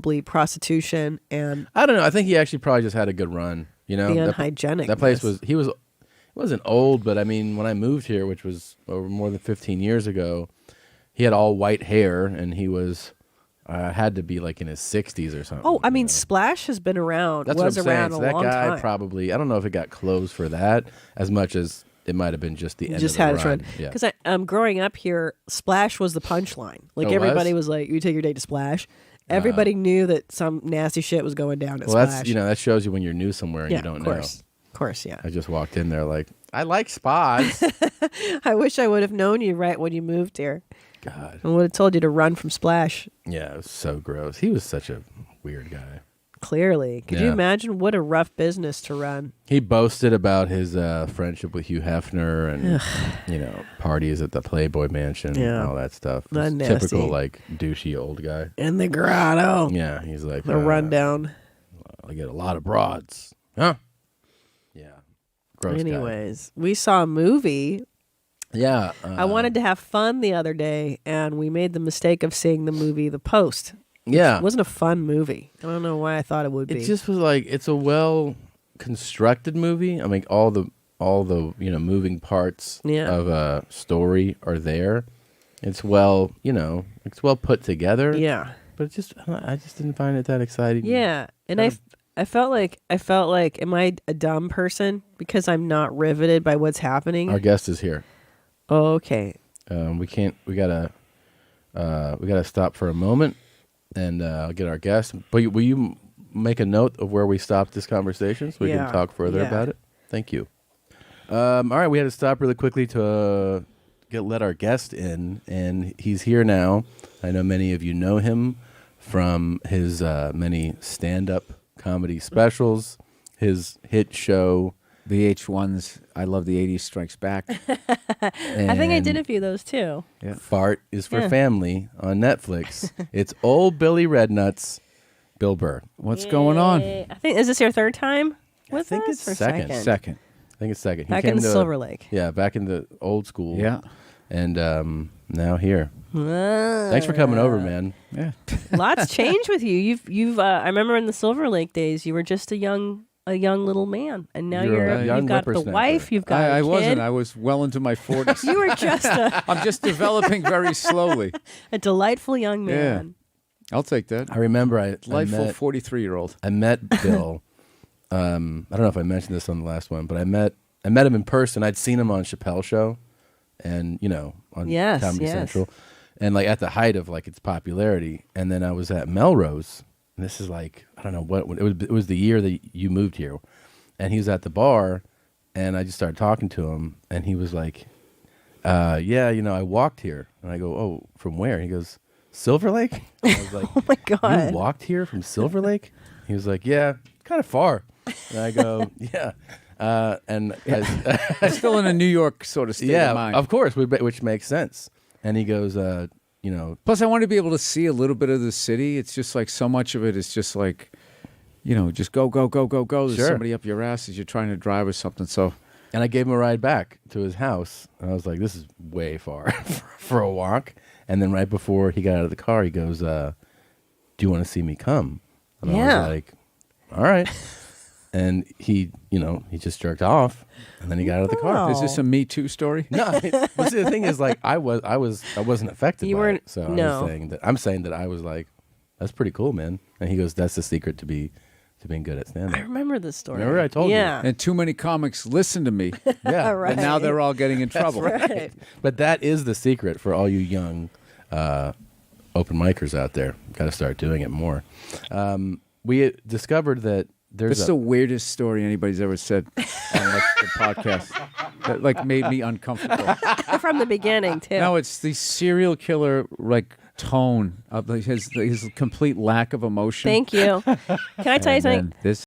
prostitution and I don't know. I think he actually probably just had a good run. You know, the unhygienic. That place it wasn't old, but I mean, when I moved here, which was over more than 15 years ago, he had all white hair and he was had to be like in his 60s or something. Oh, I mean, Splash has been around. That's was what I'm around saying. a So long that guy time. probably, I don't know if it got closed for that as much as it might have been just the end Just of the had its run. run. Yeah. Because growing up here, Splash was the punchline. Like Oh, everybody was? was like, "You take your date to Splash." Everybody knew that some nasty shit was going down at Well, Splash. that's, that shows you when you're new somewhere and yeah, you don't of know. course. Of course, yeah. I just walked in there like, I like spas. I wish I would have known you right when you moved here. God. I would have told you to run from Splash. Yeah, it was so gross. He was such a weird guy. Clearly. Could you Yeah. imagine what a rough business to run? He boasted about his friendship with Hugh Hefner and, parties at the Playboy Mansion Yeah. and all that stuff. Not Just typical, nasty. like, douchey old guy. In the grotto. Yeah, he's like... The rundown. I get a lot of broads. Huh? Yeah. Gross guy. Anyways, we saw a movie. Yeah. I wanted to have fun the other day, and we made the mistake of seeing the movie The Post. Yeah. It wasn't a fun movie. I don't know why I thought it would be. It just was like, it's a well constructed movie. I mean, all the moving parts of a story are there. It's well put together. Yeah. But I just didn't find it that exciting. Yeah. And I felt like, am I a dumb person because I'm not riveted by what's happening? Our guest is here. Oh, okay. We gotta stop for a moment and get our guest. But will you make a note of where we stopped this conversation so we can talk further about it? Thank you. All right, we had to stop really quickly to let our guest in, and he's here now. I know many of you know him from his many stand-up comedy specials, his hit show, VH1's I Love the 80s Strikes Back. I think I did a few of those too. Yeah. Fart is for Family on Netflix. It's old Billy Rednuts, Bill Burr. What's going on? I think, is this your third time with think us it's or second. Second. I think it's second. He Back came in Silver Lake. Yeah, back in the old school. Yeah. And now here. Thanks for coming over, man. Yeah. Lots changed with you. You've I remember in the Silver Lake days, you were just a young little man, and now You're a young you've got the whippersnapper. wife. You've got a I kid. wasn't. I was well into my 40s. You were just I'm just developing very slowly. a delightful young man. I'll take that. I remember I Delightful met 43-year-old. I met Bill. I don't know if I mentioned this on the last one, but I met him in person. I'd seen him on Chappelle's show, and on Yes, Comedy yes. Central, and like at the height of like its popularity. And then I was at Melrose, and this is like I don't know what it was the year that you moved here, and he was at the bar, and I just started talking to him, and he was like, "Yeah, I walked here," and I go, "Oh, from where?" He goes, "Silver Lake." And I was like, Oh my God. "You walked here from Silver Lake?" He was like, "Yeah, kind of far." And I go, "Yeah." And I'm still in a New York sort of state of mind. of course, which makes sense. And he goes, Plus, I want to be able to see a little bit of the city. It's just like so much of it is just like, just go, go, go, go, go. There's Sure. somebody up your ass as you're trying to drive or something. So, and I gave him a ride back to his house. And I was like, this is way far for a walk. And then right before he got out of the car, he goes, do you want to see me come? And I was like, all right. And he just jerked off, and then he got out of the car. is this a Me Too story? No, but see, the thing is, like, I wasn't affected You by weren't- it. So no. I'm saying that I was like, that's pretty cool, man. And he goes, that's the secret to being good at stand-up. I remember this story. Remember I told you? Yeah. And too many comics listen to me. Yeah, Right. And now they're all getting in trouble. Right. but that is the secret for all you young open micers out there. Got to start doing it more. We discovered that there's This is the weirdest story anybody's ever said on the podcast. That made me uncomfortable. From the beginning, too. No, it's the serial killer tone of his complete lack of emotion. Thank you. Can I tell you And something? then this